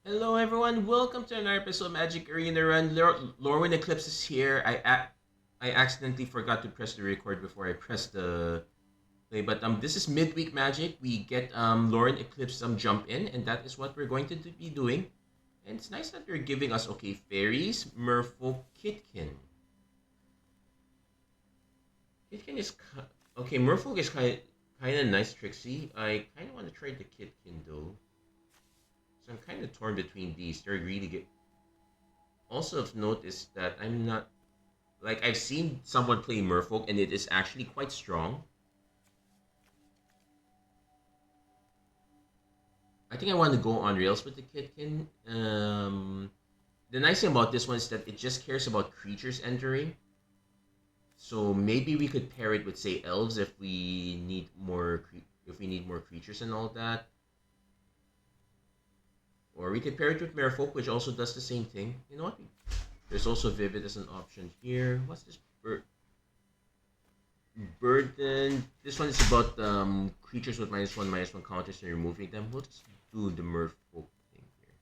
Hello everyone, welcome to another episode of Magic Arena Run. Lorwyn Eclipsed is here. I accidentally forgot to press the record before I pressed the play, but this is midweek magic. We get Lorwyn Eclipsed Jump-In, and that is what we're going to be doing. And it's nice that they're giving us fairies, Merfolk, Kithkin. Kithkin is Merfolk is kind of nice, Trixie. I kind of want to try the Kithkin though. So I'm kind of torn between these. They're really good. Also of note is that I'm not like I've seen someone play Merfolk and it is actually quite strong. I think I want to go on rails with the Kitkin. The nice thing about this one is that it just cares about creatures entering. So maybe we could pair it with say elves if we need more creatures and all that. Or we could pair it with Merfolk, which also does the same thing. You know what? There's also Vivid as an option here. What's this burden? This one is about creatures with -1/-1 counters and removing them. We'll just do the Merfolk thing here.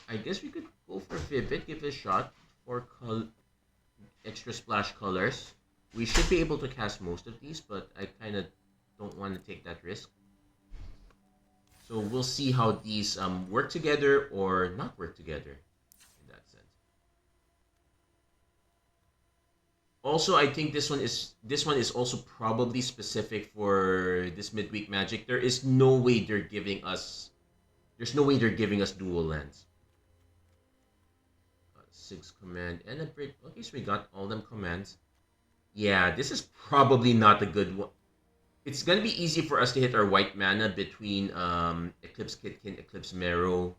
I guess we could go for Vivid, give it a shot for extra splash colors. We should be able to cast most of these, but I kind of don't want to take that risk. So we'll see how these work together or not work together in that sense. Also, I think this one is also probably specific for this midweek magic. There's no way they're giving us dual lands. 6 command and a break. Okay, so we got all them commands. Yeah, this is probably not a good one. It's gonna be easy for us to hit our white mana between Eclipse Kitkin, Eclipse Marrow.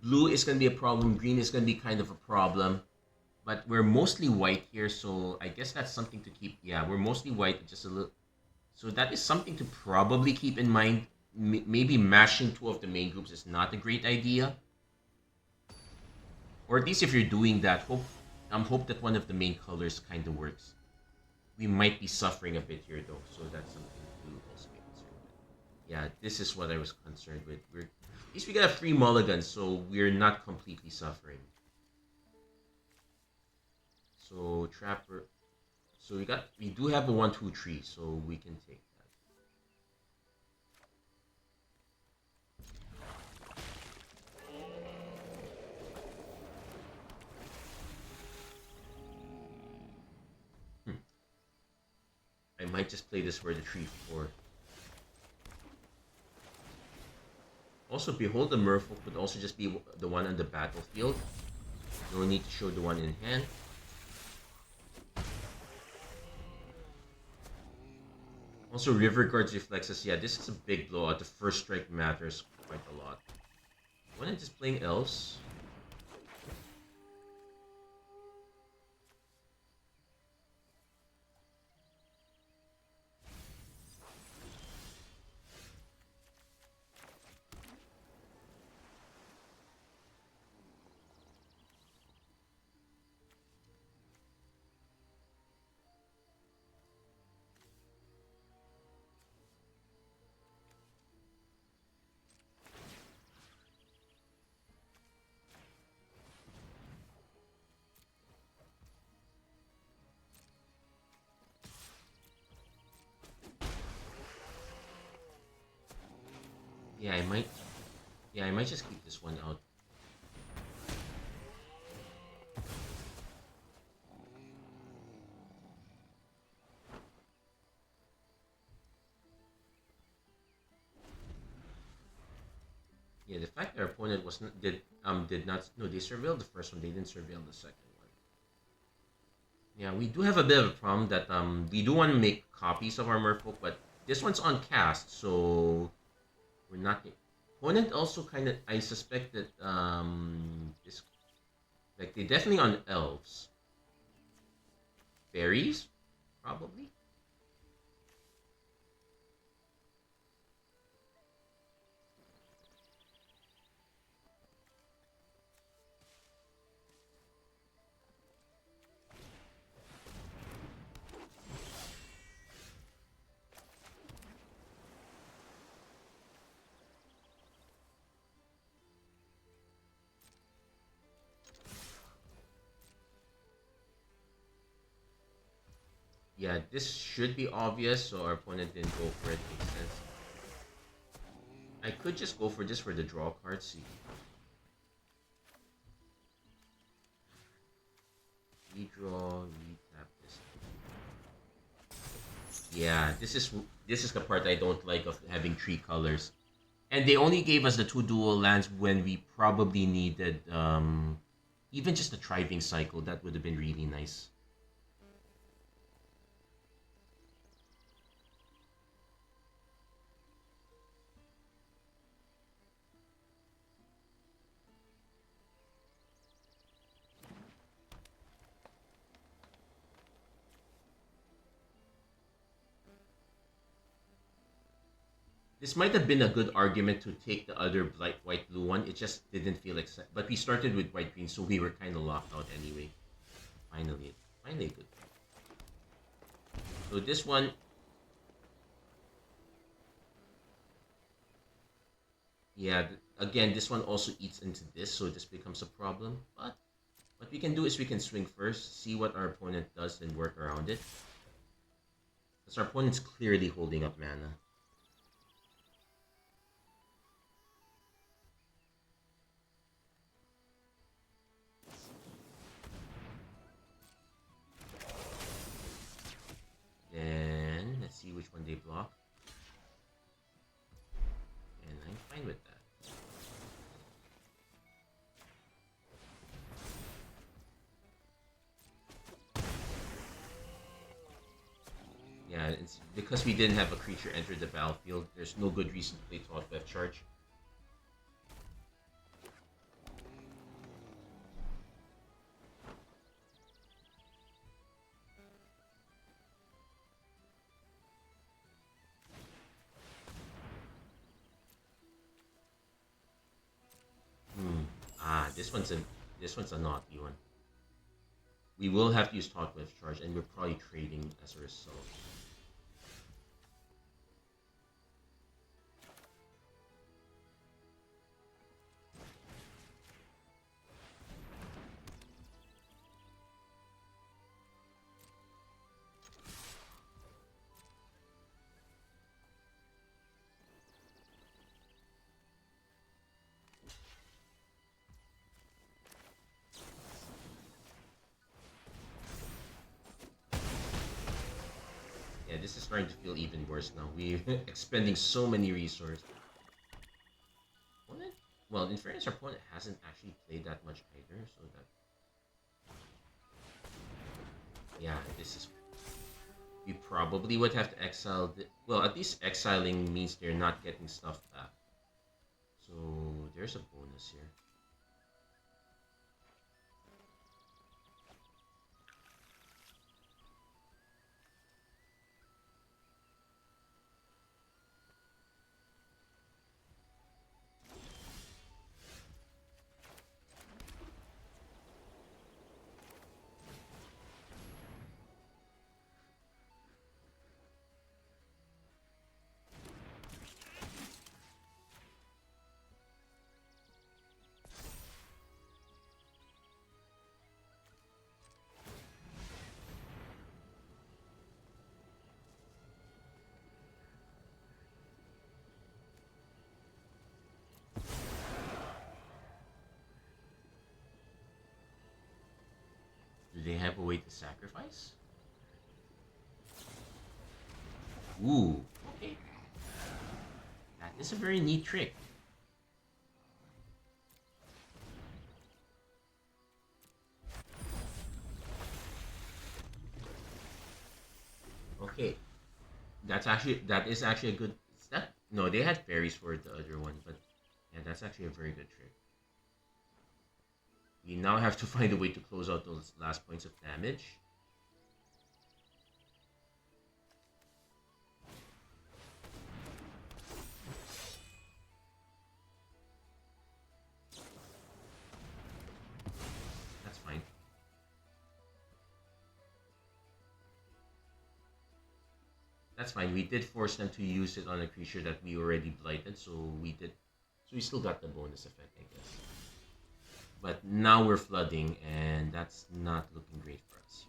Blue is gonna be a problem. Green is gonna be kind of a problem. But we're mostly white here, so I guess that's something to keep. Yeah, we're mostly white, just a little. So that is something to probably keep in mind. Maybe mashing two of the main groups is not a great idea. Or at least if you're doing that, hope that one of the main colors kind of works. We might be suffering a bit here though, so that's something to also be concerned with. Yeah, this is what I was concerned with. At least we got a free mulligan, so we're not completely suffering. So Trapper. So we do have a 1-2-3, so we can take that. Hmm. I might just play this for the 3-4. Also, Behold the Merfolk would also just be the one on the battlefield. No need to show the one in hand. Also, River Guard's Reflexes. Yeah, this is a big blowout. The first strike matters quite a lot. When I'm just playing elves. Yeah, I might. Yeah, I might just keep this one out. Yeah, the fact that our opponent was not, did not no they surveilled the first one, they didn't surveil the second one. Yeah, we do have a bit of a problem that we do want to make copies of our Merfolk, but this one's on cast, so we're not. Opponent also kind of, I suspect that this like they definitely on elves, fairies, probably. Yeah, this should be obvious, so our opponent didn't go for it. Makes sense. I could just go for this for the draw card. See, redraw, retap this. Yeah, this is the part I don't like of having three colors. And they only gave us the two dual lands when we probably needed even just a thriving cycle. That would have been really nice. This might have been a good argument to take the other blight white blue one. It just didn't feel like, but we started with white green, so we were kind of locked out anyway. Finally, finally good. So this one, yeah. Again, this one also eats into this, so this becomes a problem. But what we can do is we can swing first, see what our opponent does, and work around it. Because our opponent's clearly holding up mana. Then let's see which one they block. And I'm fine with that. Yeah, it's because we didn't have a creature enter the battlefield. There's no good reason to play Thought Left Charge. Hmm. Ah, this one's a naughty one. We will have to use Thought Left Charge, and we're probably trading as a result. Yeah, this is starting to feel even worse now. We're expending so many resources. Opponent? Well, in fairness, our opponent hasn't actually played that much either, so that yeah, this is. We probably would have to exile. Well, at least exiling means they're not getting stuff back. So there's a bonus here. Do they have a way to sacrifice? Ooh, okay. That is a very neat trick. Okay, that is actually a good. Is that no? They had fairies for the other one, but yeah, that's actually a very good trick. We now have to find a way to close out those last points of damage. That's fine. That's fine. We did force them to use it on a creature that we already blighted, so we did. So we still got the bonus effect, I guess. But now we're flooding, and that's not looking great for us.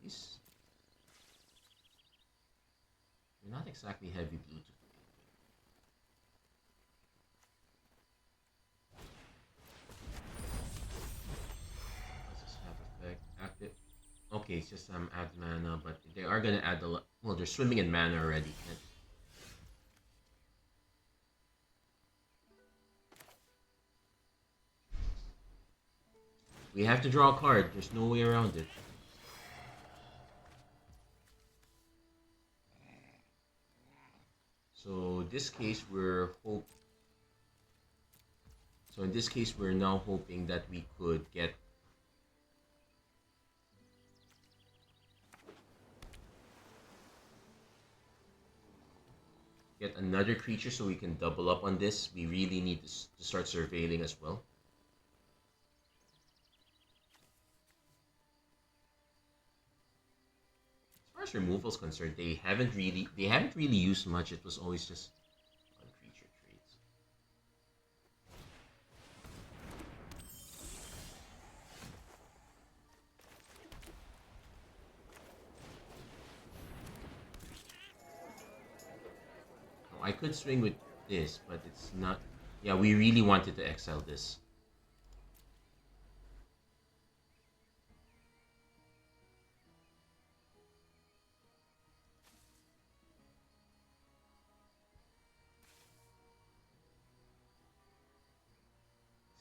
these... They're not exactly heavy blue to play. Does this have effect? Active. Okay, it's just add mana, but they are gonna add a lot. Well, they're swimming in mana already. We have to draw a card. There's no way around it. So in this case, we're now hoping that we could get another creature so we can double up on this. We really need to start surveilling as well. As far as removal is concerned, they haven't really used much. It was always just one creature trades. Oh, I could swing with this, but it's not. Yeah, we really wanted to exile this.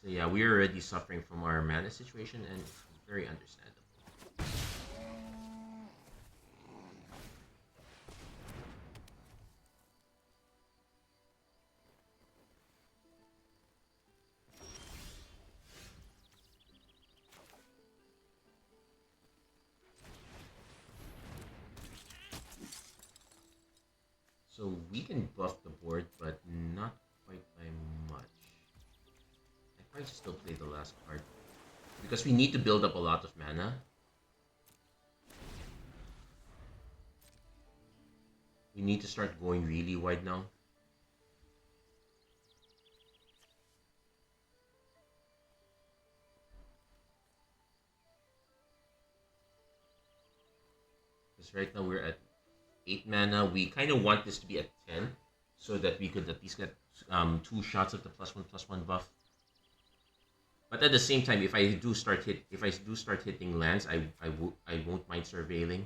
So yeah, we're already suffering from our mana situation, and it's very understandable. So we can buff the board, but not quite by much. I might still play the last card because we need to build up a lot of mana. We need to start going really wide now. Because right now we're at 8 mana. We kind of want this to be at 10 so that we could at least get 2 shots of the +1/+1 buff. But at the same time, if I do start hitting lands, I won't mind surveilling.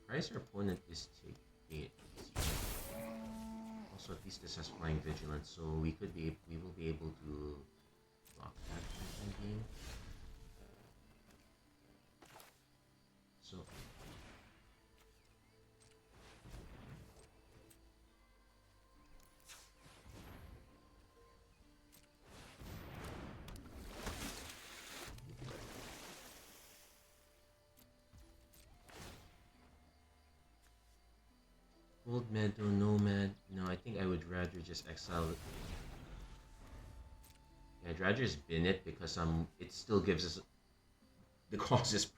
Price our opponent is taking it easy. Also, at least this has flying vigilance, so we will be able to block that for the time being. So Old Meadow, Nomad. No, I think I would rather just exile it. Yeah, I'd rather just bin it because it still gives us the cost is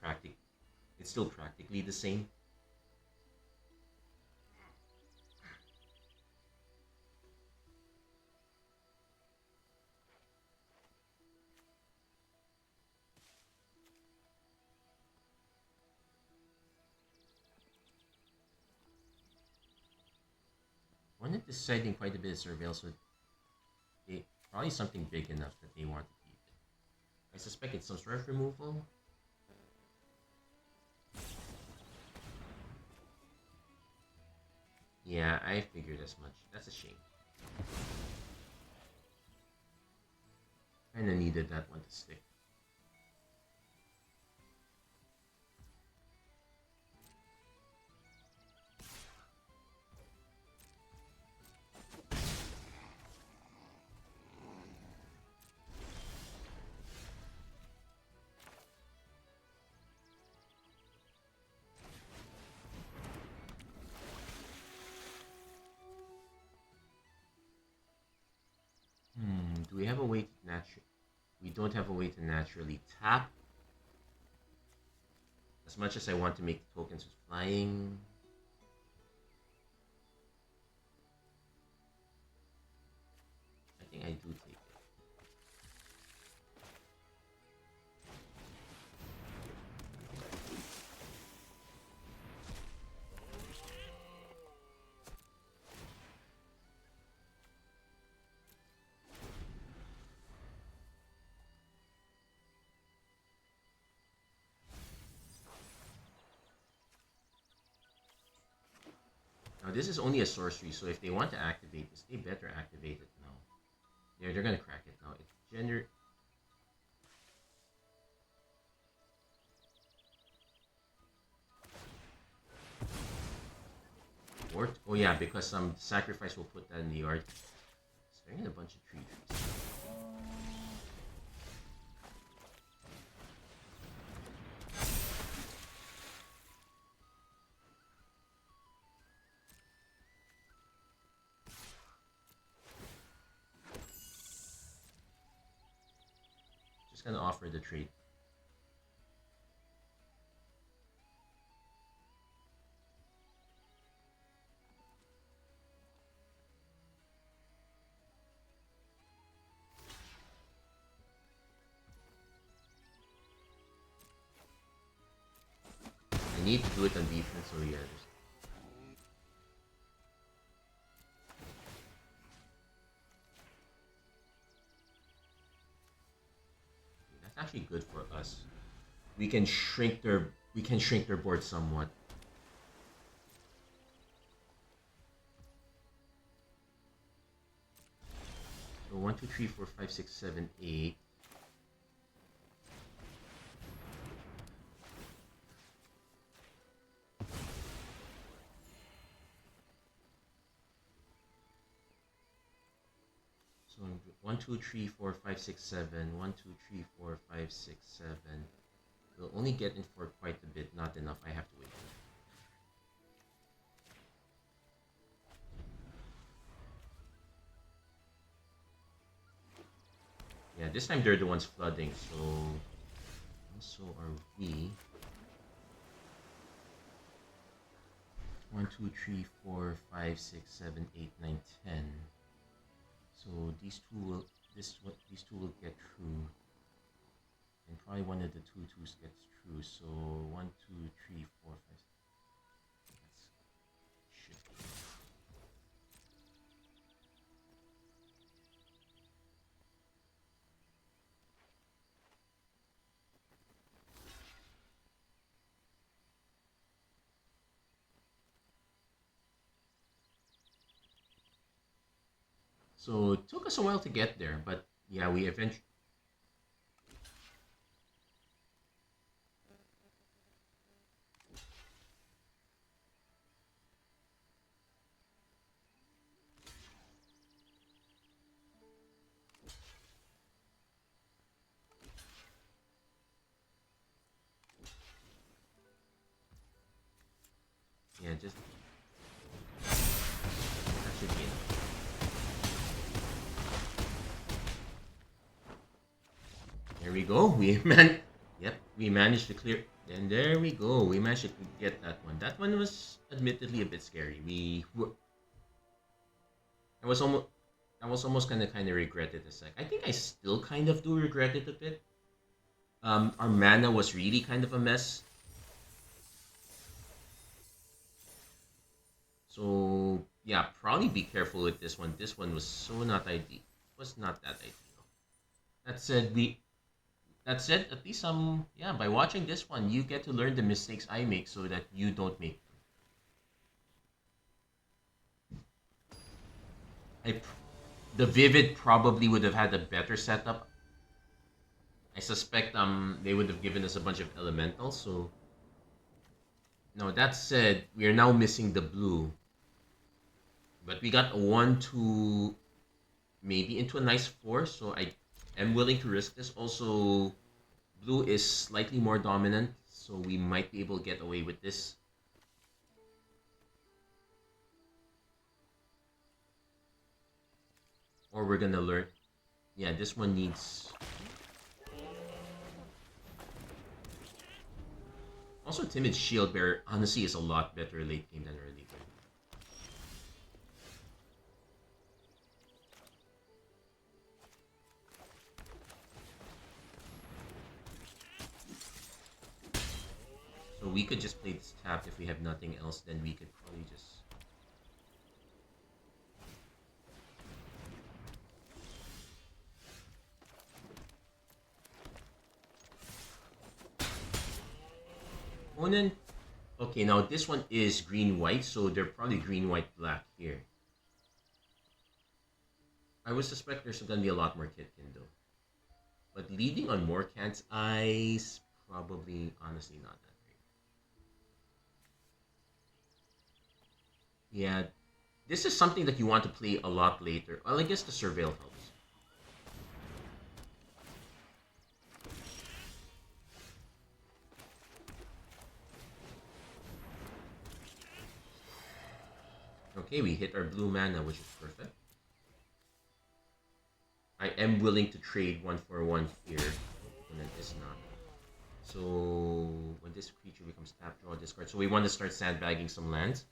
it's still practically the same. One is deciding quite a bit of surveil, so they probably something big enough that they want to keep it. I suspect it's some sort of removal. Yeah, I figured as much. That's a shame. Kinda needed that one to stick. Do we have a way to we don't have a way to naturally tap. As much as I want to make tokens with flying, I think I do take it. Now this is only a sorcery, so if they want to activate this, they better activate it now. They're gonna crack it now. It's gender. Or oh yeah, because some sacrifice will put that in the yard. Staring at a bunch of trees. Just gonna offer the trade. I need to do it on defense, so yeah. That's actually good for us. We can shrink their board somewhat. So 1, 2, 3, 4, 5, 6, 7, 8. So 1, 2, 3, 4, 5, 6, 7. 1, 2, 3, 4, 5, 6, 7. We'll only get in for quite a bit, not enough. I have to wait. Yeah, this time they're the ones flooding, so are we. 1, 2, 3, 4, 5, 6, 7, 8, 9, 10. So these two will get through. And probably one of the 2/2s gets through. So 1, 2, 3, 4, 5. Let's shift. So it took us a while to get there, but yeah, we eventually. Yeah, just that should be enough. There we go. Yep, we managed to clear. And there we go. We managed to get that one. That one was admittedly a bit scary. I was almost kind of regret it a sec. I think I still kind of do regret it a bit. Our mana was really kind of a mess. So yeah, probably be careful with this one. This one was so not ideal. Was not that ideal. That said, at least yeah, by watching this one, you get to learn the mistakes I make so that you don't make them. The Vivid probably would have had a better setup. I suspect they would have given us a bunch of elementals. So now that said, we are now missing the blue. But we got a 1-2 maybe into a nice 4, so I am willing to risk this. Also, blue is slightly more dominant, so we might be able to get away with this. Or we're gonna learn. Yeah, this one needs. Also, Timid Shield Bearer honestly is a lot better late game than early game. So we could just play this tap if we have nothing else, then we could probably just... Opponent. Okay, now this one is green-white, so they're probably green-white-black here. I would suspect there's going to be a lot more Kithkin though. But leading on Morkant's Eyes, probably honestly not that great. Yeah, this is something that you want to play a lot later. Well, I guess the Surveil helps. Okay, we hit our blue mana, which is perfect. I am willing to trade 1 for 1 here, and it is not. So when this creature becomes tap, draw this card. So we want to start sandbagging some lands.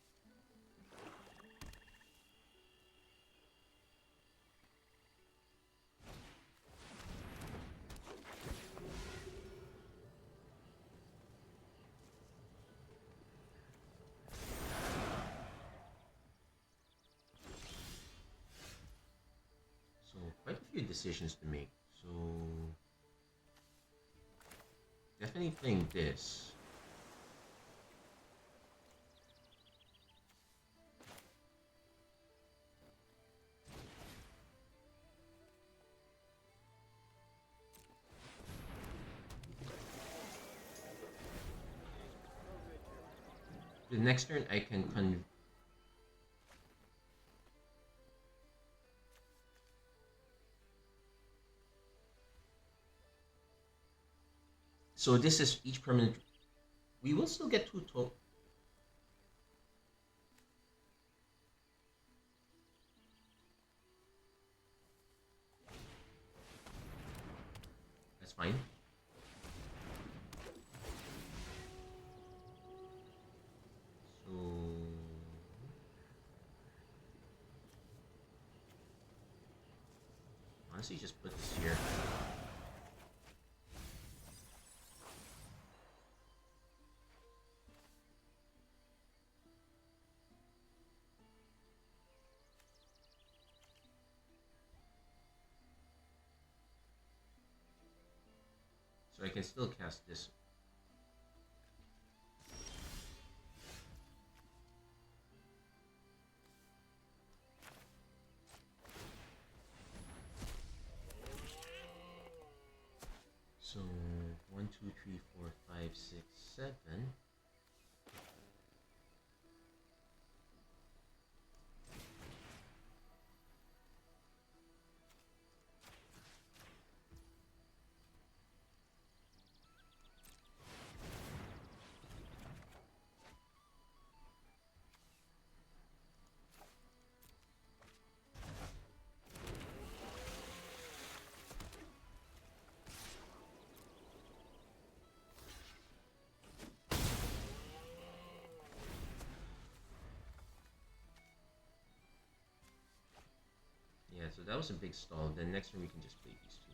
So quite a few decisions to make. So definitely playing this. The next turn I can so this is each permanent. We will still get 2 total. That's fine. So honestly, just put this here. So I can still cast this. So 1, 2, 3, 4, 5, 6, 7. Yeah, so that was a big stall. Then next turn we can just play these 2.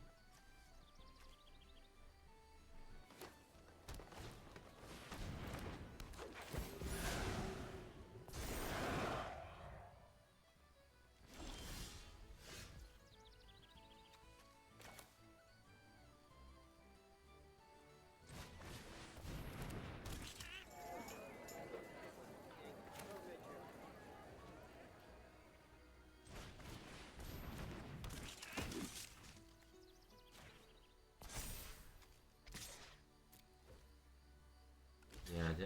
Yeah,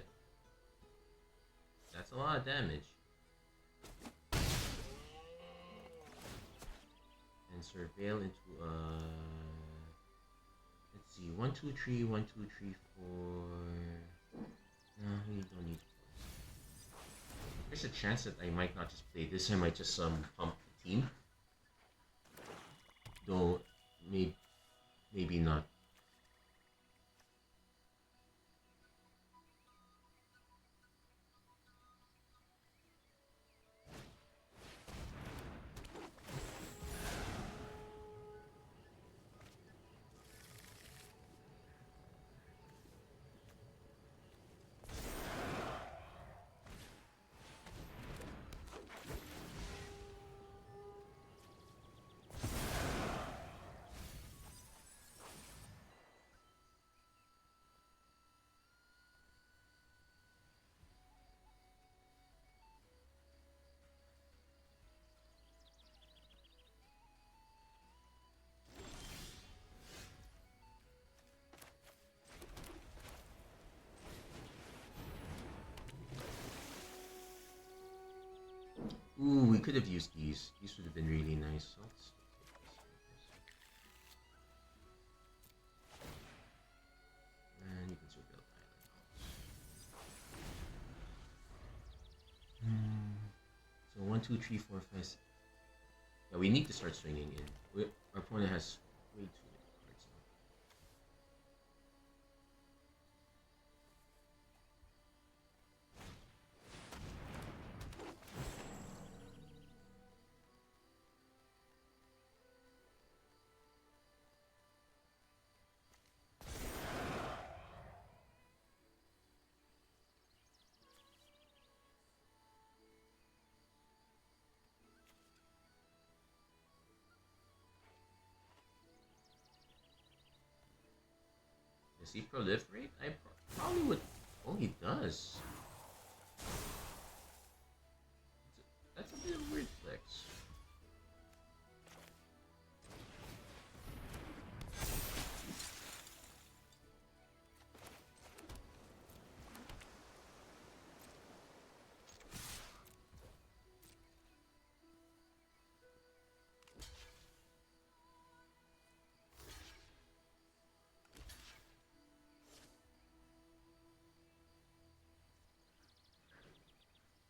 that's a lot of damage. And Surveil into let's see, 1, 2, 3, 1, 2, 3, 4. No, we don't need to. There's a chance that I might not just play this. I might just pump the team. Though maybe not. Ooh, we could have used these. These would have been really nice. So let's take this, I guess. And you can still build island house. So 1, 2, 3, 4, 5. Yeah, we need to start swinging in. Our opponent has way too many cards now. Does he proliferate? I probably would. Oh, he does. That's a bit of a weird flex.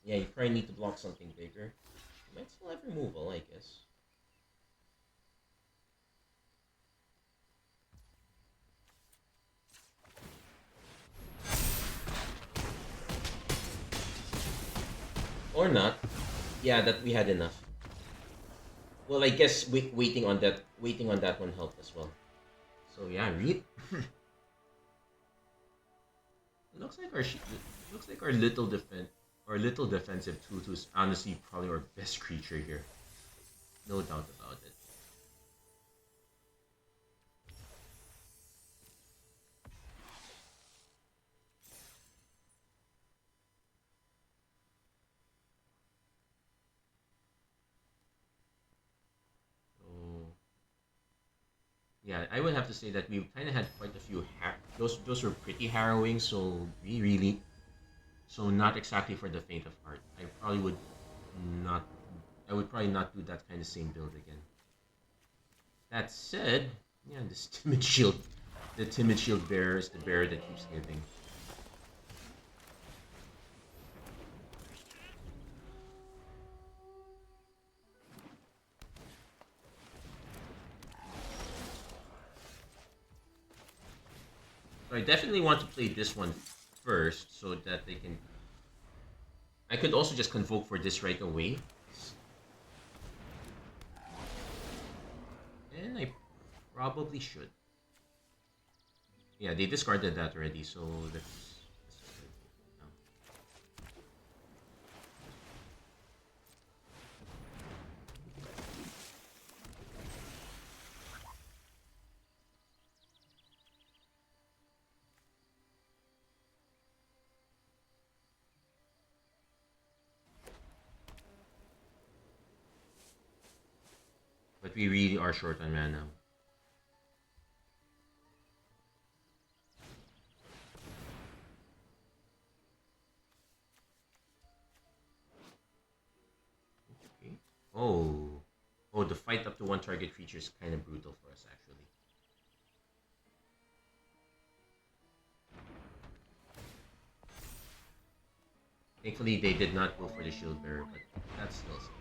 Yeah, you probably need to block something bigger. You might still have removal, I guess. Or not. Yeah, that we had enough. Well, I guess waiting on that one helped as well. So yeah, read. Looks like our little defensive tutu is honestly probably our best creature here. No doubt about it. So yeah, I would have to say that we kind of had quite a few those were pretty harrowing. So we really not exactly for the faint of heart. Not I would probably not do that kind of same build again. That said, yeah, this timid shield, the timid shield bearer is the bearer that keeps giving. So I definitely want to play this one first so that they can. I could also just convoke for this right away. And I probably should. Yeah, they discarded that already, so let's just go now. But we really are short on mana. Okay. Oh. Oh, the fight up to one target creature is kind of brutal for us, actually. Thankfully, they did not go for the shield bearer, but that's still something.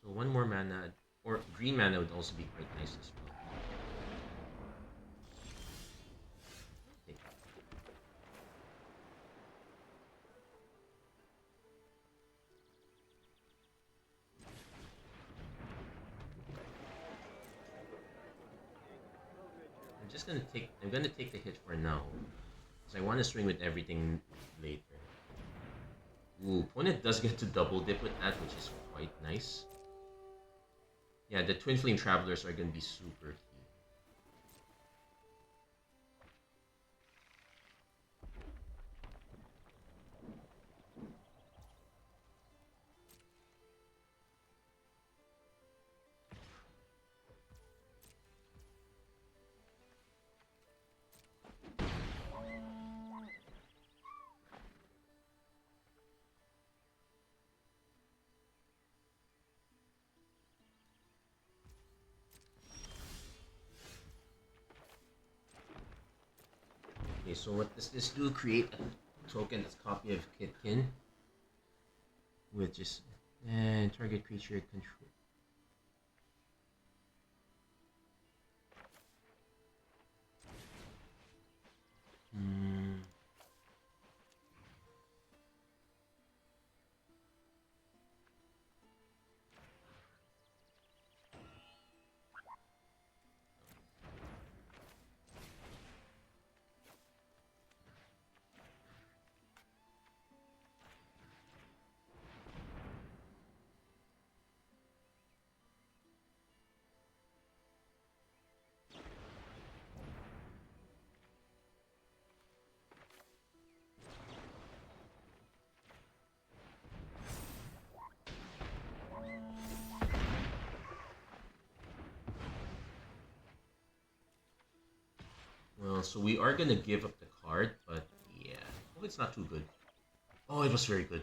So one more mana, or green mana would also be quite nice as well. Okay. I'm gonna take the hit for now. Because I want to swing with everything later. Ooh, opponent does get to double dip with that, which is quite nice. Yeah, the Twin Flame Travelers are gonna be super key. Okay, so what does this do? Create a token that's copy of Kithkin with just and target creature control. Hmm. Well, so we are gonna give up the card, but yeah. Oh, it's not too good. Oh, it was very good.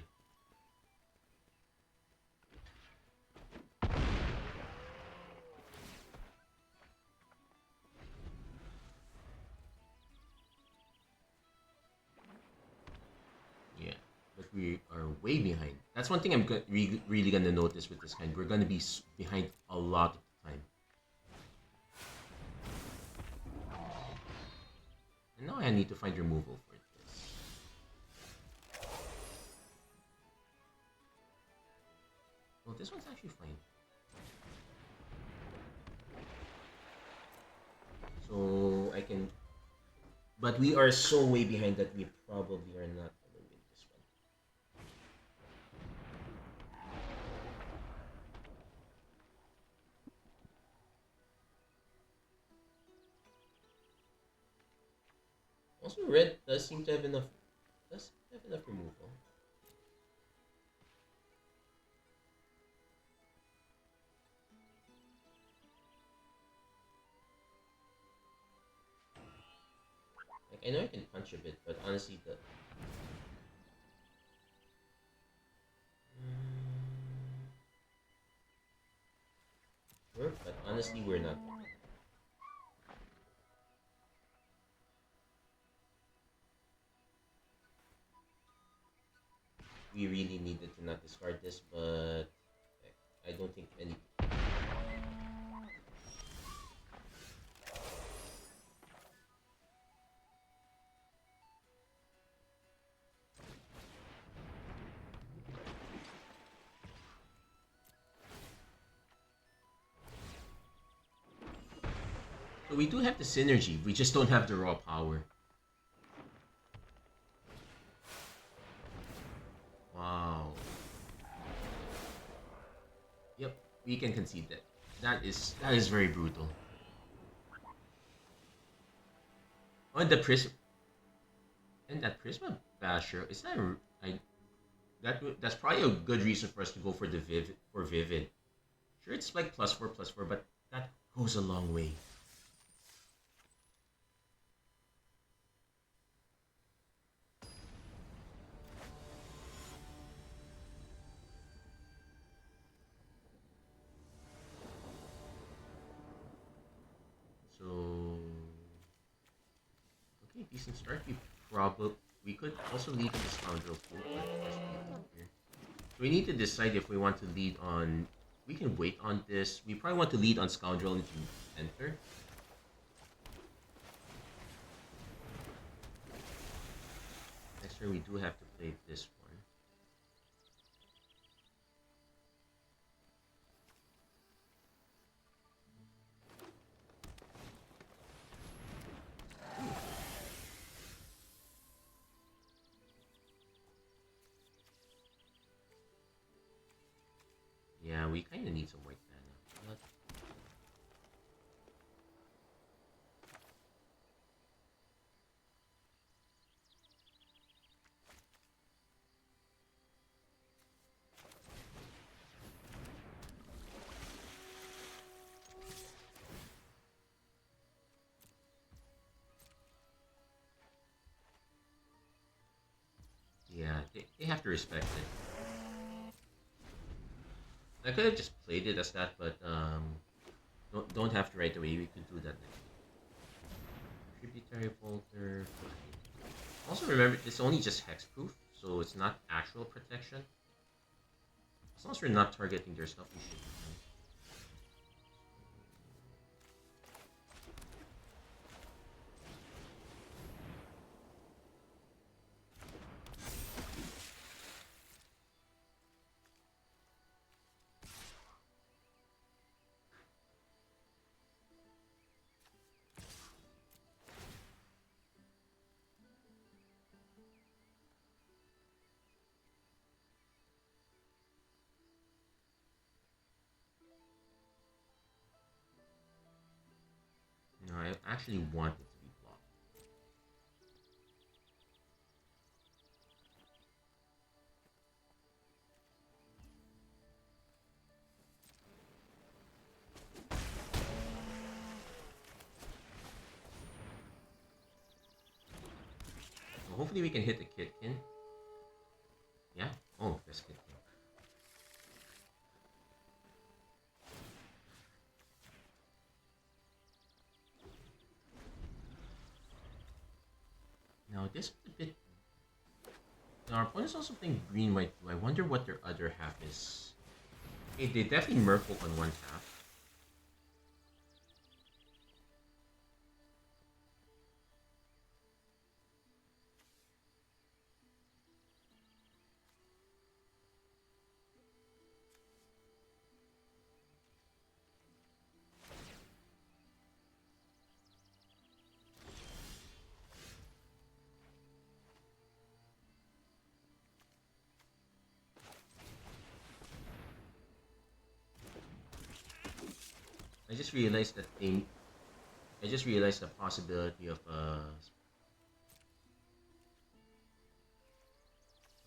Yeah, but we are way behind. That's one thing I'm really gonna notice with this kind. We're gonna be behind a lot of the time. And now I need to find removal for this. Well, this one's actually fine. So I can, but we are so way behind that we probably are not gonna win this one. Also, red does seem to have enough. Does have enough removal. Like I know I can punch a bit, but honestly, the work. But honestly, we're not. We really needed to not discard this, but I don't think any. So we do have the synergy. We just don't have the raw power. Wow. Yep, we can concede that. That is very brutal. Oh, and the prism and that Prisma Basher is that I that's probably a good reason for us to go for the Vivid. Sure, it's like +4/+4, but that goes a long way. So okay, decent start. We could also lead on the Scoundrel pool, but just leave it here. So we need to decide if we want to lead on. We can wait on this. We probably want to lead on Scoundrel into enter. Next turn we do have to play this one. Yeah, we kind of need some white mana. But yeah, they have to respect it. I could have just played it as that, but don't have to right away. We could do that next. Tributary Folder. Also remember, it's only just hexproof, so it's not actual protection. As long as we're not targeting their stuff, we should be fine. No, I actually want it to be blocked. So hopefully we can hit the Kithkin. Yeah? Oh, there's Kithkin. Now this is a bit... Now our opponent's also playing green-white blue. I wonder what their other half is. Okay, they definitely Merfolk on one half. I just realized that thing. I just realized the possibility of a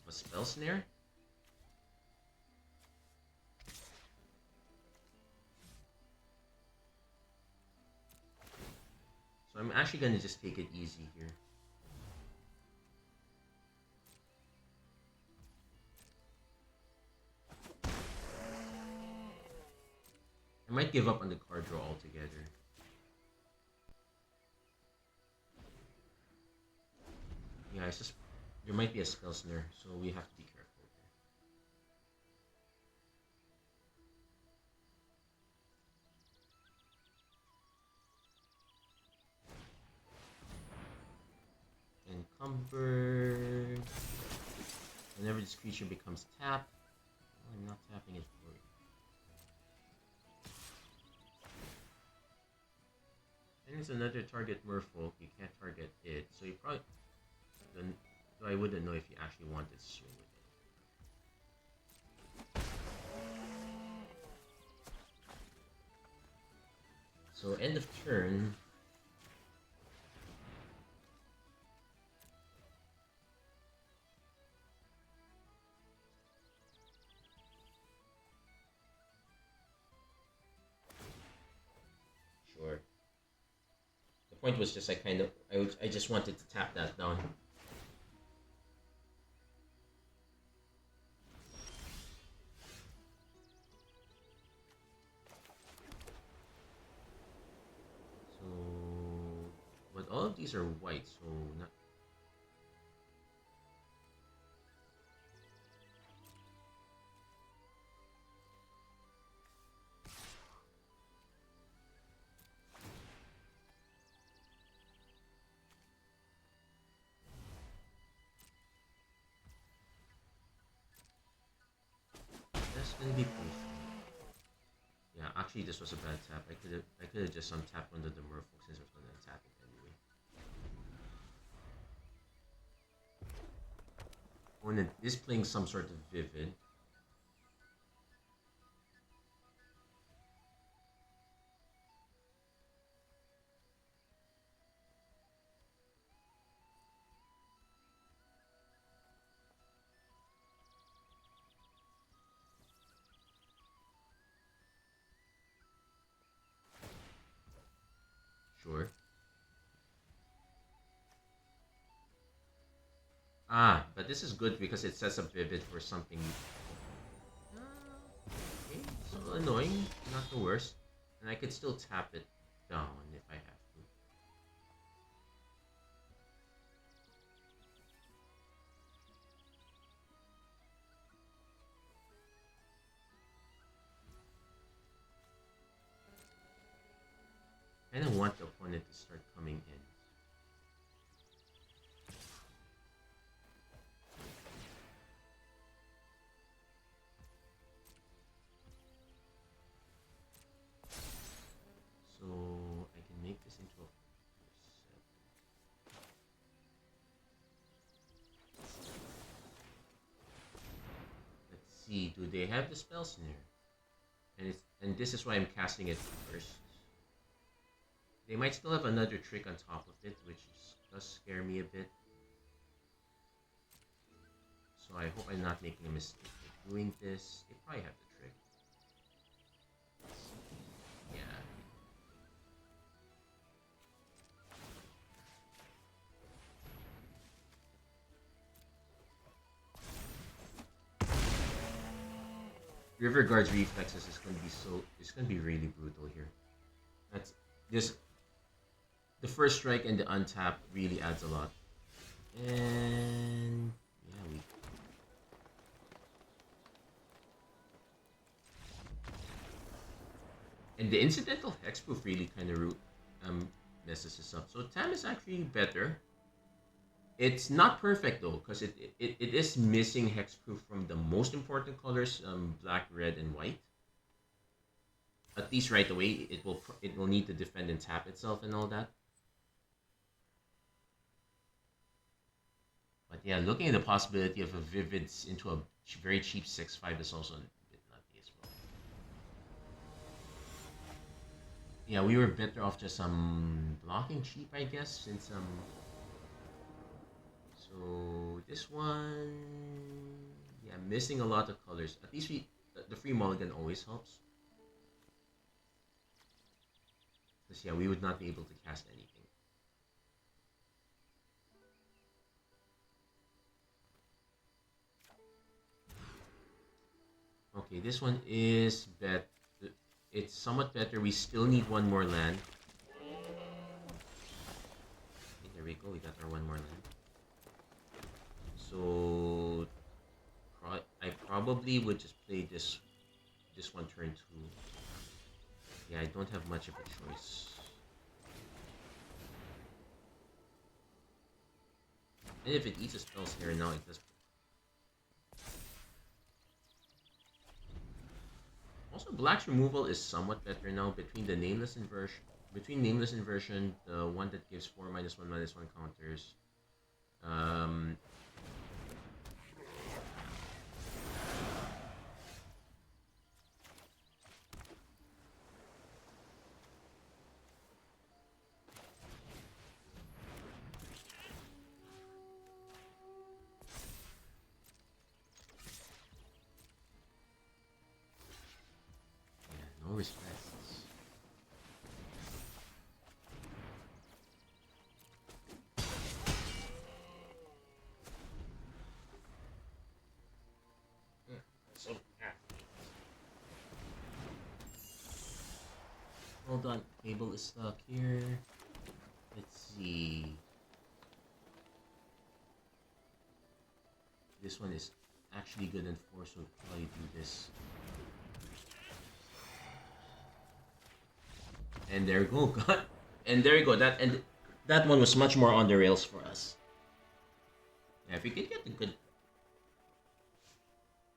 spell snare. So I'm actually gonna just take it easy here. I might give up on the card draw altogether. Yeah, it's just there might be a spell snare, so we have to be careful here. Encumbered. Whenever this creature becomes tapped, well, I'm not tapping it for it. And it's another target Merfolk. You can't target it, so you probably. Then, so I wouldn't know if you actually wanted to swing with it. So end of turn. Sure. The point was just I just wanted to tap that down. So, but all of these are white, so not. That's gonna be pretty fun. Yeah, actually, this was a bad tap. I could have just untapped under the Merfolk since I was gonna untap it anyway. Opponent is playing some sort of Vivid. Sure. Ah, but this is good because it sets up Vivid for something. Okay, it's a little annoying, not the worst. And I could still tap it down if I have to. Kind of want the opponent to start coming in. So I can make this into a 4/7. Let's see, do they have the spell snare? And this is why I'm casting it first. They might still have another trick on top of it, which does scare me a bit. So I hope I'm not making a mistake by doing this. They probably have the trick. Yeah. River Guard's reflexes is going to be it's going to be really brutal here. That's this. The first strike and the untap really adds a lot. And yeah, we. And the incidental hexproof really kind of messes this up. So Tam is actually better. It's not perfect though, because it is missing hexproof from the most important colors, black, red, and white. At least right away, it will need to defend and tap itself and all that. But yeah, looking at the possibility of a Vivid into a very cheap 6/5 is also a bit nutty as well. Yeah, we were better off just blocking cheap, I guess, since So this one, yeah, missing a lot of colors. At least the free mulligan always helps. Because yeah, we would not be able to cast anything. Okay, this one is bet. It's somewhat better. We still need one more land. Okay, there we go. We got our one more land. So I probably would just play this one turn 2. Yeah, I don't have much of a choice. And if it eats a spells here now, it does. Also, Black's removal is somewhat better now between the Nameless Inversion, the one that gives 4/1/1 counters. No respects. So hold on, cable is stuck here. Let's see. This one is actually good and 4, so we'll probably do this. And there we go. And there you go. That one was much more on the rails for us. Yeah, if you could get the good,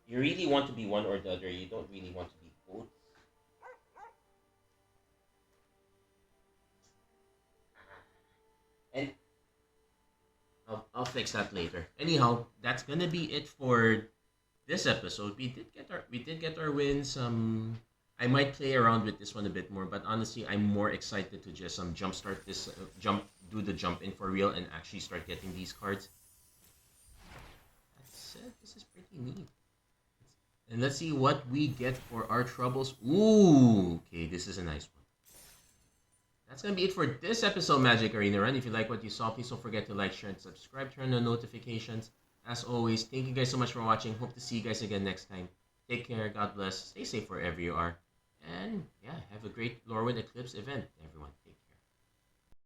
you really want to be one or the other. You don't really want to be both. And I'll fix that later. Anyhow, that's gonna be it for this episode. We did get our wins. I might play around with this one a bit more, but honestly, I'm more excited to just jumpstart this do the jump in for real, and actually start getting these cards. That said, this is pretty neat. And let's see what we get for our troubles. Ooh, okay, this is a nice one. That's going to be it for this episode of Magic Arena Run. If you like what you saw, please don't forget to like, share, and subscribe. Turn on notifications. As always, thank you guys so much for watching. Hope to see you guys again next time. Take care. God bless. Stay safe wherever you are. And yeah, have a great Lorwyn Eclipse event, everyone.